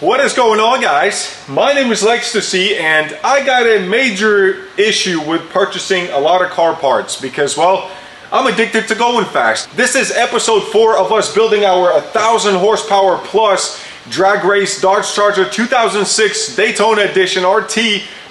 What is going on, guys? My name is Lextasy, and I got a major issue with purchasing a lot of car parts because, well, I'm addicted to going fast. This is episode 4 of us building our 1,000 horsepower plus drag race Dodge Charger 2006 Daytona Edition RT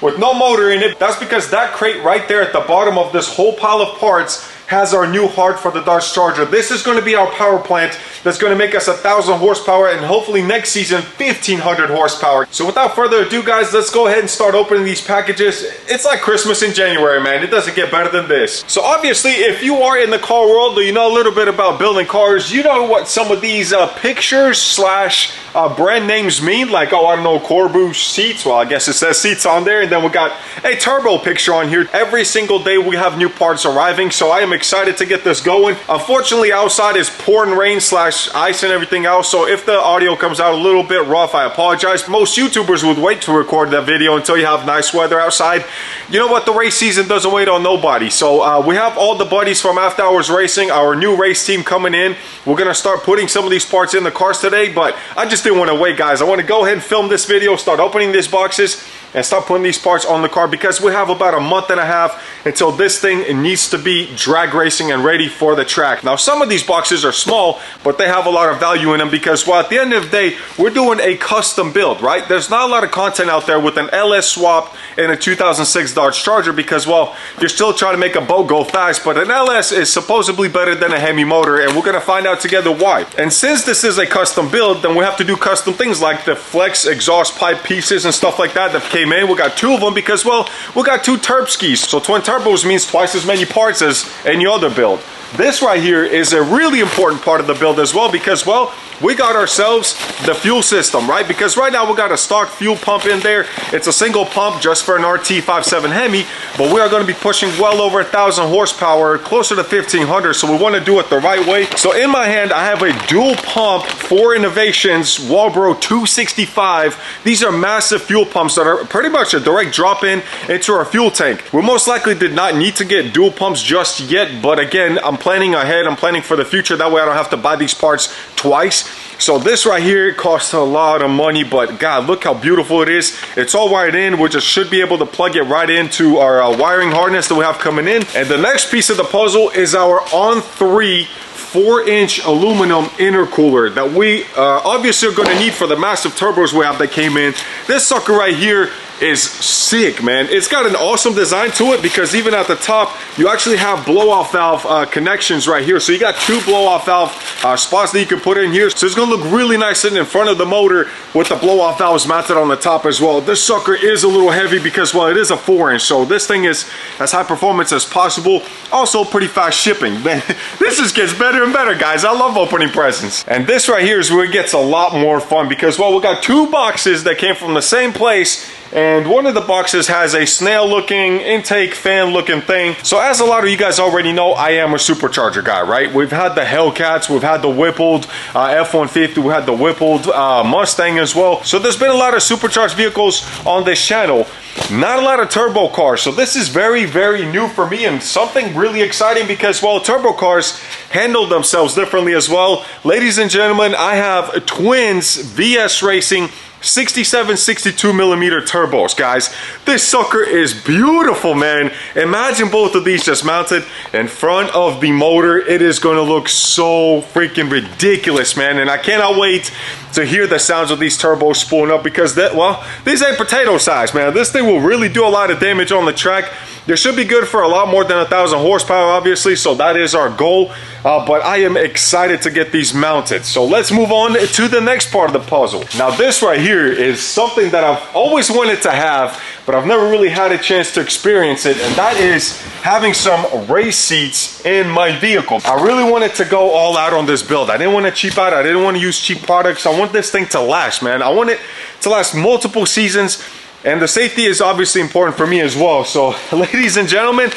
with no motor in it. That's because that crate right there at the bottom of this whole pile of parts has our new heart for the Dodge Charger. This is going to be our power plant that's going to make us 1,000 horsepower and hopefully next season 1,500 horsepower. So without further ado, guys, let's go ahead and start opening these packages. It's like Christmas in January, man. It doesn't get better than this. So obviously, if you are in the car world or you know a little bit about building cars, you know what some of these pictures slash brand names mean. Like, oh, I don't know, Corbu seats. Well, I guess it says seats on there. And then we got a turbo picture on here. Every single day we have new parts arriving, so I am excited to get this going. Unfortunately, outside is pouring rain slash ice and everything else, so if the audio comes out a little bit rough, I apologize. Most YouTubers would wait to record that video until you have nice weather outside. You know what? The race season doesn't wait on nobody. So we have all the buddies from After Hours Racing, our new race team coming in. We're gonna start putting some of these parts in the cars today, but I just didn't want to wait, guys. I want to go ahead and film this video, start opening these boxes and start putting these parts on the car because we have about a month and a half until this thing needs to be drag racing and ready for the track. Now, some of these boxes are small, but they have a lot of value in them because, well, at the end of the day, we're doing a custom build, right? There's not a lot of content out there with an LS swap and a 2006 Dodge Charger because, well, you're still trying to make a boat go fast, but an LS is supposedly better than a Hemi motor, and we're gonna find out together why. And since this is a custom build, then we have to do custom things like the flex exhaust pipe pieces and stuff like that came in. We got 2 of them because, well, we got 2 turb skis. So twin turbos means twice as many parts as any other build. This right here is a really important part of the build as well because, well, we got ourselves the fuel system, right? Because right now we got a stock fuel pump in there. It's a single pump just for an RT57 Hemi, but we are going to be pushing well over 1,000 horsepower, closer to 1,500, so we want to do it the right way. So in my hand, I have a dual pump 4 Innovations Walbro 265. These are massive fuel pumps that are pretty much a direct drop-in into our fuel tank. We most likely did not need to get dual pumps just yet, but again, I'm planning ahead. I'm planning for the future. That way I don't have to buy these parts twice. So this right here costs a lot of money, but God, look how beautiful it is. It's all wired in. We just should be able to plug it right into our wiring harness that we have coming in. And the next piece of the puzzle is our On3 4-inch aluminum intercooler that we obviously are going to need for the massive turbos we have that came in. This sucker right here is sick, man. It's got an awesome design to it because even at the top you actually have blow-off valve connections right here. So you got 2 blow-off valve spots that you can put in here, so it's gonna look really nice sitting in front of the motor with the blow-off valves mounted on the top as well. This sucker is a little heavy because, well, it is a 4-inch, so this thing is as high performance as possible. Also pretty fast shipping. Man, this just gets better and better, guys. I love opening presents. And this right here is where it gets a lot more fun because, well, we got 2 boxes that came from the same place, and one of the boxes has a snail looking intake fan looking thing. So as a lot of you guys already know, I am a supercharger guy, right? We've had the Hellcats, we've had the Whippled F-150, we had the Whippled Mustang as well. So there's been a lot of supercharged vehicles on this channel, not a lot of turbo cars. So this is very, very new for me and something really exciting because, well, turbo cars handle themselves differently as well. Ladies and gentlemen, I have Twins VS Racing 67-62 millimeter turbos, guys. This sucker is beautiful, man. Imagine both of these just mounted in front of the motor. It is going to look so freaking ridiculous, man, and I cannot wait to hear the sounds of these turbos spooling up because that, well, these ain't potato size, man. This thing will really do a lot of damage on the track. They should be good for a lot more than 1,000 horsepower, obviously, so that is our goal. But I am excited to get these mounted. So let's move on to the next part of the puzzle. Now, this right here is something that I've always wanted to have, but I've never really had a chance to experience it, and that is having some race seats in my vehicle. I really wanted to go all out on this build. I didn't want to cheap out. I didn't want to use cheap products. I want this thing to last, man. I want it to last multiple seasons. And the safety is obviously important for me as well. So, ladies and gentlemen,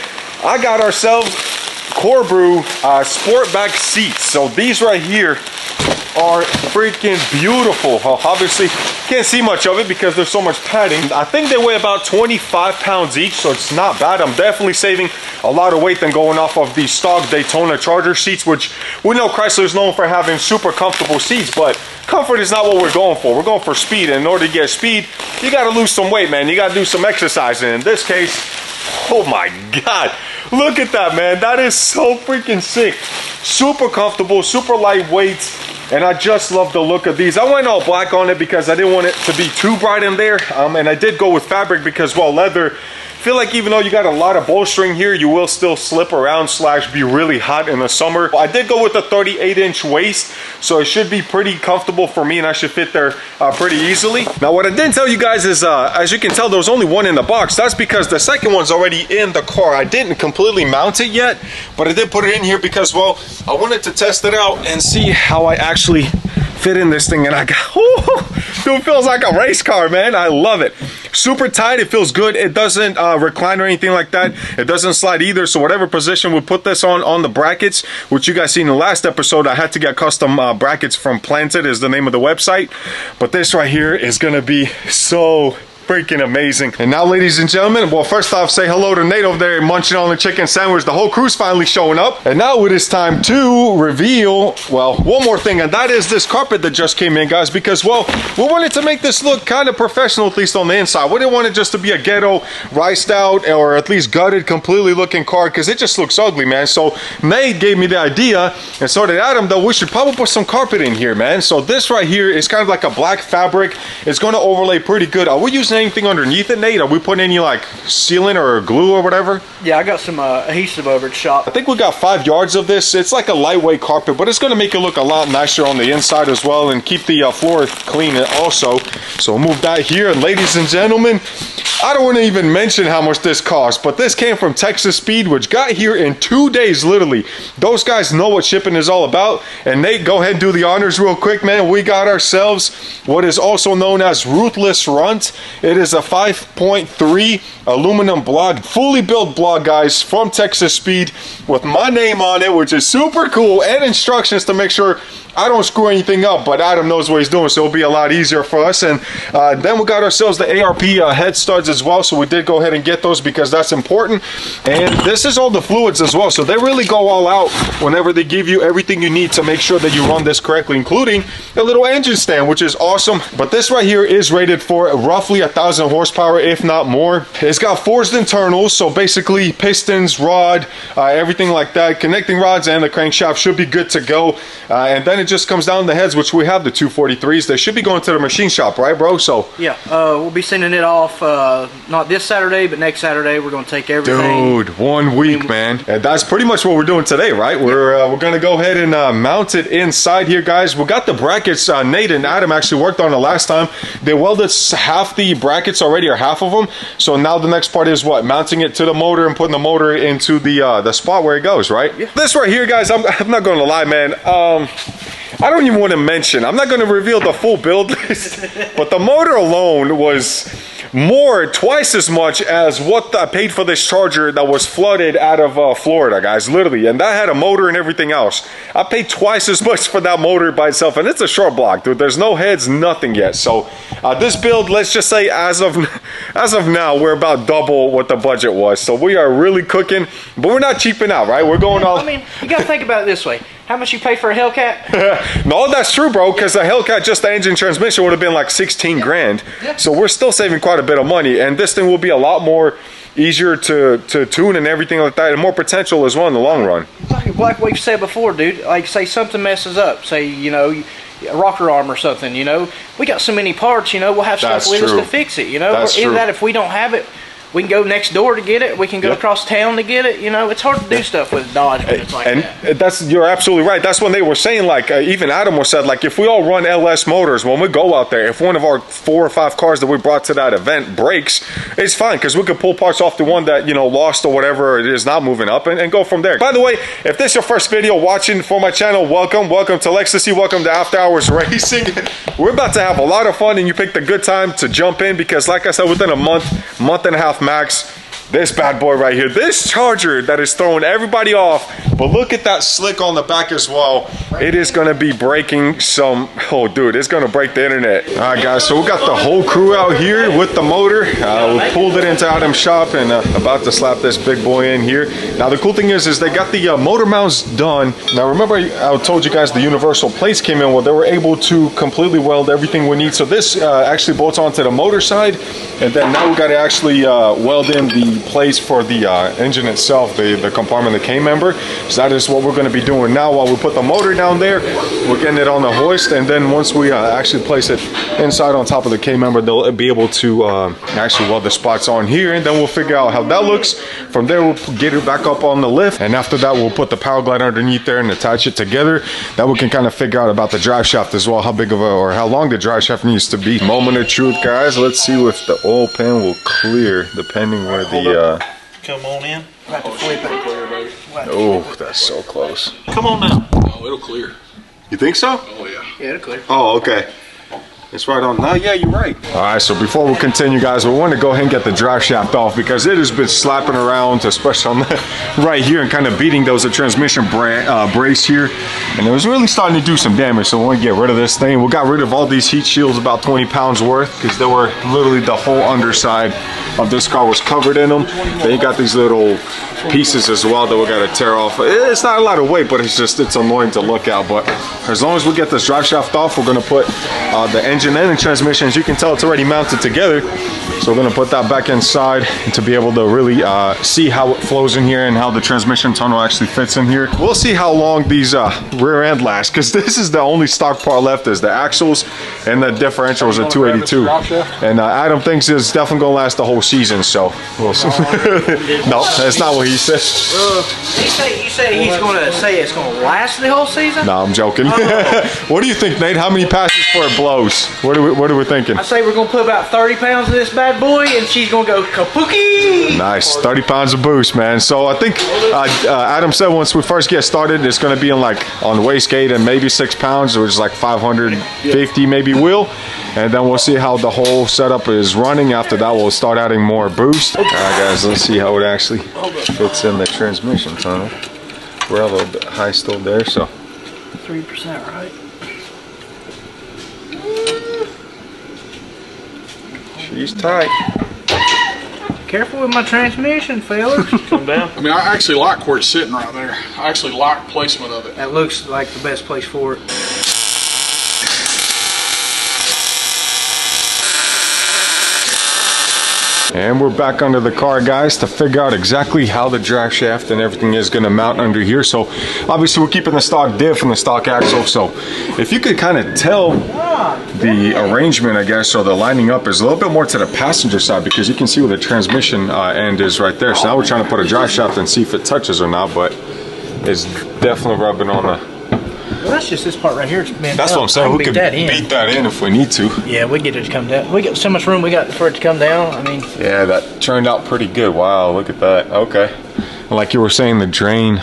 I got ourselves Corbu Sportback seats. So these right here are freaking beautiful. Obviously, can't see much of it because there's so much padding. I think they weigh about 25 pounds each, so it's not bad. I'm definitely saving a lot of weight than going off of the stock Daytona Charger seats, which we know Chrysler's known for having super comfortable seats, but comfort is not what we're going for. We're going for speed, and in order to get speed, you got to lose some weight, man. You got to do some exercising. In this case, oh my God, look at that, man. That is so freaking sick. Super comfortable, super lightweight, and I just love the look of these. I went all black on it because I didn't want it to be too bright in there, and I did go with fabric because, well, leather, I feel like even though you got a lot of bolstering here, you will still slip around / be really hot in the summer. I did go with a 38-inch waist, so it should be pretty comfortable for me, and I should fit there pretty easily. Now, what I didn't tell you guys is, as you can tell, there was only one in the box. That's because the second one's already in the car. I didn't completely mount it yet, but I did put it in here because, well, I wanted to test it out and see how I actually fit in this thing, and I got, dude, it feels like a race car, man. I love it. Super tight, it feels good. It doesn't recline or anything like that. It doesn't slide either, so whatever position we put this on the brackets, which you guys seen in the last episode, I had to get custom brackets from Planted is the name of the website, but this right here is gonna be so freaking amazing. And now, ladies and gentlemen, well, first off, say hello to Nate over there munching on the chicken sandwich. The whole crew's finally showing up. And now it is time to reveal, well, one more thing, and that is this carpet that just came in, guys, because, well, we wanted to make this look kind of professional, at least on the inside. We didn't want it just to be a ghetto, riced out, or at least gutted, completely looking car, because it just looks ugly, man. So Nate gave me the idea, and so did Adam, though, we should probably put some carpet in here, man. So this right here is kind of like a black fabric. It's going to overlay pretty good. Are we using anything underneath it, Nate? Are we putting any like sealant or glue or whatever? Yeah, I got some adhesive over at the shop. I think we got 5 yards of this. It's like a lightweight carpet, but it's going to make it look a lot nicer on the inside as well, and keep the floor clean also. So we'll move that here. And ladies and gentlemen, I don't want to even mention how much this cost, but this came from Texas Speed, which got here in 2 days, literally. Those guys know what shipping is all about. And Nate, go ahead and do the honors real quick, man. We got ourselves what is also known as Ruthless Runt. It is a 5.3 aluminum block, fully built block, guys, from Texas Speed with my name on it, which is super cool, and instructions to make sure I don't screw anything up, but Adam knows what he's doing, so it'll be a lot easier for us. And then we got ourselves the ARP head studs as well, so we did go ahead and get those because that's important. And this is all the fluids as well, so they really go all out whenever they give you everything you need to make sure that you run this correctly, including a little engine stand, which is awesome. But this right here is rated for roughly 1,000 horsepower, if not more. It's got forged internals, so basically pistons, rod, everything like that, connecting rods, and the crankshaft should be good to go. And then it just comes down to the heads, which we have the 243s. They should be going to the machine shop, right, bro? So yeah, we'll be sending it off not this Saturday, but next Saturday. We're going to take everything. Dude, 1 week, man. And that's pretty much what we're doing today, right? We're going to go ahead and mount it inside here, guys. We got the brackets. Nate and Adam actually worked on it last time. They welded half the brackets already, or half of them. So now the next part is what? Mounting it to the motor and putting the motor into the spot where it goes, right? Yeah. This right here, guys, I'm not going to lie, man. I don't even want to mention, I'm not going to reveal the full build list, but the motor alone was twice as much as what I paid for this Charger that was flooded out of Florida, guys, literally. And that had a motor and everything else. I paid twice as much for that motor by itself, and it's a short block, dude. There's no heads, nothing yet. So this build, let's just say as of now, we're about double what the budget was. So we are really cooking, but we're not cheaping out, right? We're going all... I mean, you got to think about it this way. How much you pay for a Hellcat? No, that's true, bro, because the Hellcat, just the engine transmission, would have been like 16 grand. Yeah. So we're still saving quite a bit of money, and this thing will be a lot more easier to tune and everything like that, and more potential as well in the long run. Like we've said before, dude, like say something messes up, say, you know, a rocker arm or something, you know, we got so many parts, you know, we'll have stuff with us to fix it, you know. That's true. Either that, if we don't have it, we can go next door to get it. We can go across town to get it. You know, it's hard to do stuff with Dodge when it's like that. You're absolutely right. That's when they were saying, like, even Adam was said, like, if we all run LS motors, when we go out there, if one of our 4 or 5 cars that we brought to that event breaks, it's fine, because we could pull parts off the one that, you know, lost or whatever it is not moving up, and go from there. By the way, if this is your first video watching for my channel, welcome to Lextasy, welcome to After Hours Racing. We're about to have a lot of fun, and you picked a good time to jump in, because like I said, within a month and a half max, this bad boy right here, this Charger that is throwing everybody off. But look at that slick on the back as well. It is gonna be breaking some, oh dude, it's gonna break the internet. All right guys, so we got the whole crew out here with the motor. We pulled it into Adam's shop and about to slap this big boy in here. Now the cool thing is they got the motor mounts done. Now remember I told you guys the universal plates came in. Well, they were able to completely weld everything we need. So this actually bolts onto the motor side, and then now we got to actually weld in the plates for the engine itself, the compartment, the K-member. So that is what we're going to be doing now while we put the motor down there. We're getting it on the hoist, and then once we actually place it inside on top of the K-member, they'll be able to actually weld the spots on here, and then we'll figure out how that looks. From there, we'll get it back up on the lift, and after that, we'll put the power glider underneath there and attach it together. That we can kind of figure out about the drive shaft as well, how big of a, or how long the drive shaft needs to be. Moment of truth, guys. Let's see if the oil pan will clear, depending where the come on in. Oh, that's so close. Come on now. Oh, it'll clear. You think so? Oh yeah. Yeah, it'll clear. Oh, okay. It's right on. No, yeah, you're right. All right, so before we continue, guys, we want to go ahead and get the drive shaft off because it has been slapping around, especially on the right here, and kind of beating those transmission brace here. And it was really starting to do some damage, so we want to get rid of this thing. We got rid of all these heat shields, about 20 pounds worth, because they were literally the whole underside of this car was covered in them. Then you got these little pieces as well that we got to tear off. It's not a lot of weight, but it's annoying to look at. But as long as we get this drive shaft off, we're going to put the engine and the transmission. As you can tell, it's already mounted together, so we're going to put that back inside to be able to really see how it flows in here and how the transmission tunnel actually fits in here. We'll see how long these rear end last, because this is the only stock part left is the axles, and the differential is a 282, and Adam thinks it's definitely going to last the whole season, so we'll see. No, that's not what he said. You say he's going to say it's going to last the whole season? No, I'm joking. What do you think, Nate? How many passes for it blows? What are we thinking? I say we're going to put about 30 pounds in this bad boy, and she's going to go kapuki. Nice, 30 pounds of boost, man. So I think Adam said once we first get started, it's going to be on wastegate and maybe 6 pounds, which is like 550 maybe wheel. And then we'll see how the whole setup is running. After that, we'll start adding more boost. All right, guys, let's see how it actually fits in the transmission tunnel. We're a little bit high still there, so 3%, right? she's tight. Careful with my transmission, fellas. Come down. I mean, I actually like where it's sitting right there. I actually like placement of it. That looks like the best place for it. And we're back under the car, guys, to figure out exactly how the drive shaft and everything is going to mount under here. So obviously we're keeping the stock diff and the stock axle. So if you could kind of tell the arrangement, I guess, or the lining up is a little bit more to the passenger side, because you can see where the transmission end is right there. So now we're trying to put a drive shaft and see if it touches or not, but it's definitely rubbing on the... Well, that's just this part right here. That's what I'm saying. We can beat that in if we need to. Yeah, we get it to come down. We got so much room we got for it to come down. I mean, yeah, that turned out pretty good. Wow, look at that. Okay, like you were saying, the drain.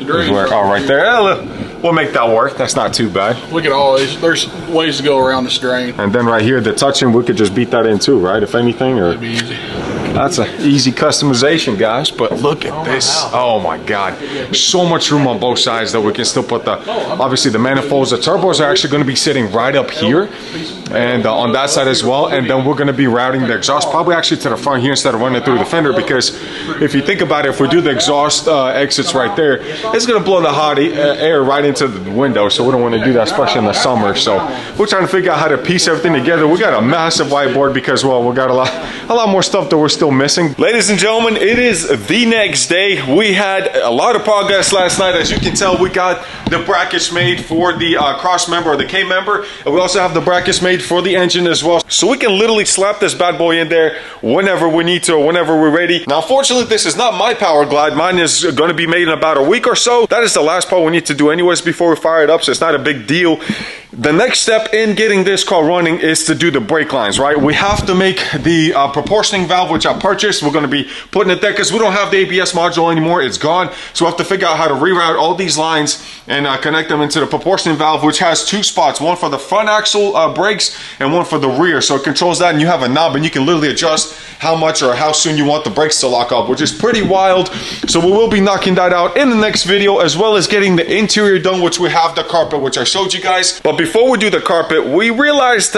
Oh, right there. We'll make that work. That's not too bad. Look at all these. There's ways to go around this drain. And then right here, the touching, we could just beat that in too, right? If anything, or that'd be easy. That's an easy customization, guys. But look at this. Oh my God. So much room on both sides that we can still put the, obviously the manifolds. The turbos are actually going to be sitting right up here and on that side as well. And then we're going to be routing the exhaust probably actually to the front here instead of running through the fender, because if you think about it, if we do the exhaust exits right there, it's going to blow the hot air right into the window. So we don't want to do that, especially in the summer. So we're trying to figure out how to piece everything together. We got a massive whiteboard because, well, we got a lot more stuff that we're still missing. Ladies and gentlemen, it is the next day. We had a lot of progress last night. As you can tell, we got the brackets made for the cross member or the K member, and we also have the brackets made for the engine as well. So we can literally slap this bad boy in there whenever we need to or whenever we're ready. Now, unfortunately, this is not my power glide. Mine is going to be made in about a week or so. That is the last part we need to do anyways before we fire it up, so it's not a big deal. The next step in getting this car running is to do the brake lines, right? We have to make the proportioning valve, which I purchased. We're going to be putting it there because we don't have the ABS module anymore. It's gone. So we have to figure out how to reroute all these lines and connect them into the proportioning valve, which has two spots, one for the front axle brakes and one for the rear. So it controls that, and you have a knob and you can literally adjust how much or how soon you want the brakes to lock up, which is pretty wild. So we will be knocking that out in the next video, as well as getting the interior done, which we have the carpet, which I showed you guys. But before we do the carpet, we realized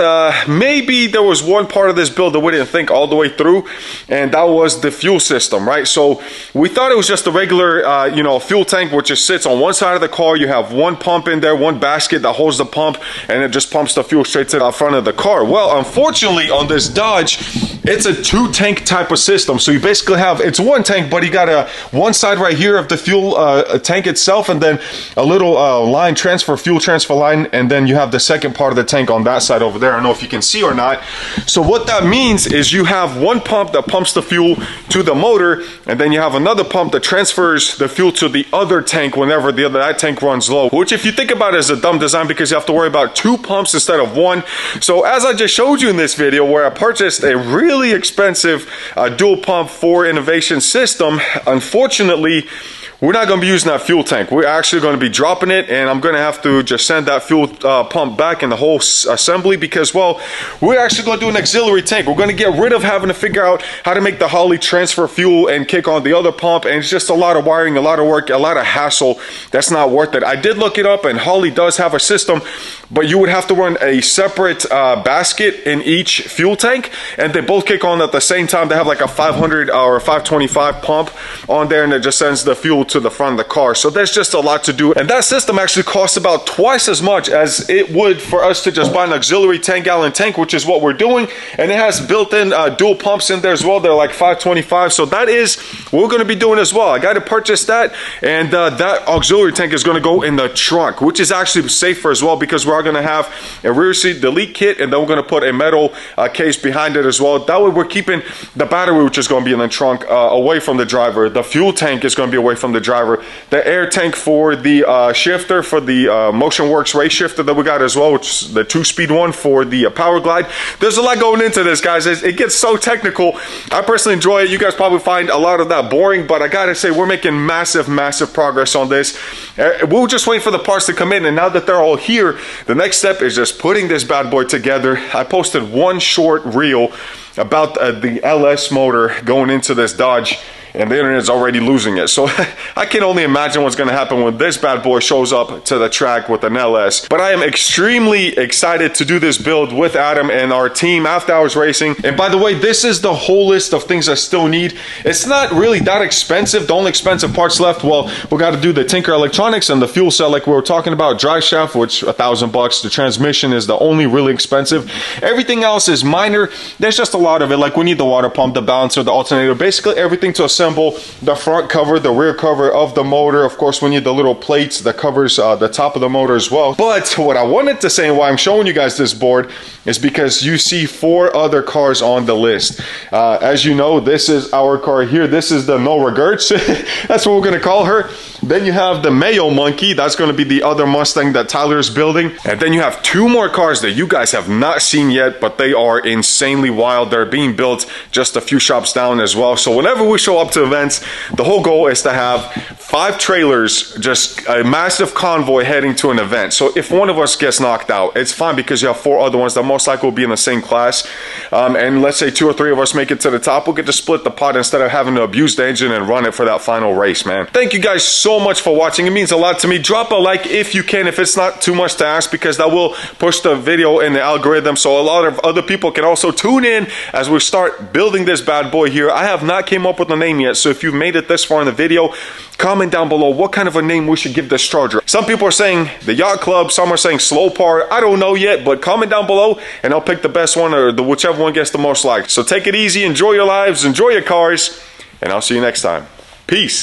maybe there was one part of this build that we didn't think all the way through, and that was the fuel system, right? So we thought it was just a regular, you know, fuel tank, which just sits on one side of the car. You have one pump in there, one basket that holds the pump, and it just pumps the fuel straight to the front of the car. Well, unfortunately, on this Dodge, it's a two-tank type of system. So you basically have, it's one tank, but you got one side right here of the fuel tank itself, and then a little line transfer, fuel transfer line, and then you have the second part of the tank on that side over there. I don't know if you can see or not. So what that means is you have one pump that pumps the fuel to the motor, and then you have another pump that transfers the fuel to the other tank whenever that tank runs low, which if you think about it is a dumb design because you have to worry about two pumps instead of one. So as I just showed you in this video where I purchased a really expensive dual pump 4 innovation system, unfortunately we're not going to be using that fuel tank. We're actually going to be dropping it, and I'm going to have to just send that fuel pump back in the whole assembly because, well, we're actually going to do an auxiliary tank. We're going to get rid of having to figure out how to make the Holley transfer fuel and kick on the other pump, and it's just a lot of wiring, a lot of work, a lot of hassle. That's not worth it. I did look it up, and Holley does have a system, but you would have to run a separate basket in each fuel tank, and they both kick on at the same time. They have like a 500 or 525 pump on there, and it just sends the fuel to the front of the car. So there's just a lot to do, and that system actually costs about twice as much as it would for us to just buy an auxiliary 10-gallon tank, which is what we're doing. And it has built-in dual pumps in there as well. They're like 525, so that is what we're going to be doing as well. I got to purchase that, and that auxiliary tank is going to go in the trunk, which is actually safer as well because we're going to have a rear seat delete kit, and then we're going to put a metal case behind it as well. That way we're keeping the battery, which is going to be in the trunk, away from the driver. The fuel tank is going to be away from the driver. The air tank for the shifter, for the MotionWorks race shifter that we got as well, which is the 2-speed one for the Power Glide. There's a lot going into this, guys. It gets so technical. I personally enjoy it. You guys probably find a lot of that boring, but I gotta say we're making massive progress on this. We'll just wait for the parts to come in, and now that they're all here, the next step is just putting this bad boy together. I posted one short reel about the LS motor going into this Dodge, and the internet is already losing it. So I can only imagine what's going to happen when this bad boy shows up to the track with an LS. But I am extremely excited to do this build with Adam and our team, After Hours Racing. And by the way, this is the whole list of things I still need. It's not really that expensive. The only expensive parts left, well, we got to do the Tinker Electronics and the fuel cell like we were talking about, drive shaft, which $1,000. The transmission is the only really expensive. Everything else is minor. There's just a lot of it. Like we need the water pump, the balancer, the alternator, basically everything to assemble the front cover, the rear cover of the motor. Of course, we need the little plates that covers the top of the motor as well. But what I wanted to say and why I'm showing you guys this board is because you see 4 other cars on the list. As you know, this is our car here. This is the No Regrets. That's what we're going to call her. Then you have the Mayo Monkey. That's going to be the other Mustang that Tyler is building. And then you have 2 more cars that you guys have not seen yet, but they are insanely wild. They're being built just a few shops down as well. So whenever we show up to events, the whole goal is to have 5 trailers, just a massive convoy heading to an event. So if one of us gets knocked out, it's fine because you have 4 other ones that most likely will be in the same class. And let's say 2 or 3 of us make it to the top, we'll get to split the pot instead of having to abuse the engine and run it for that final race, man. Thank you guys so much for watching. It means a lot to me. Drop a like if you can, if it's not too much to ask, because that will push the video in the algorithm so a lot of other people can also tune in as we start building this bad boy here. I have not came up with a name yet, so if you've made it this far in the video, comment down below what kind of a name we should give this Charger. Some people are saying the Yacht Club, some are saying Slow Par. I don't know yet, but comment down below and I'll pick the best one, or whichever one gets the most likes. So take it easy, enjoy your lives, enjoy your cars, and I'll see you next time. Peace.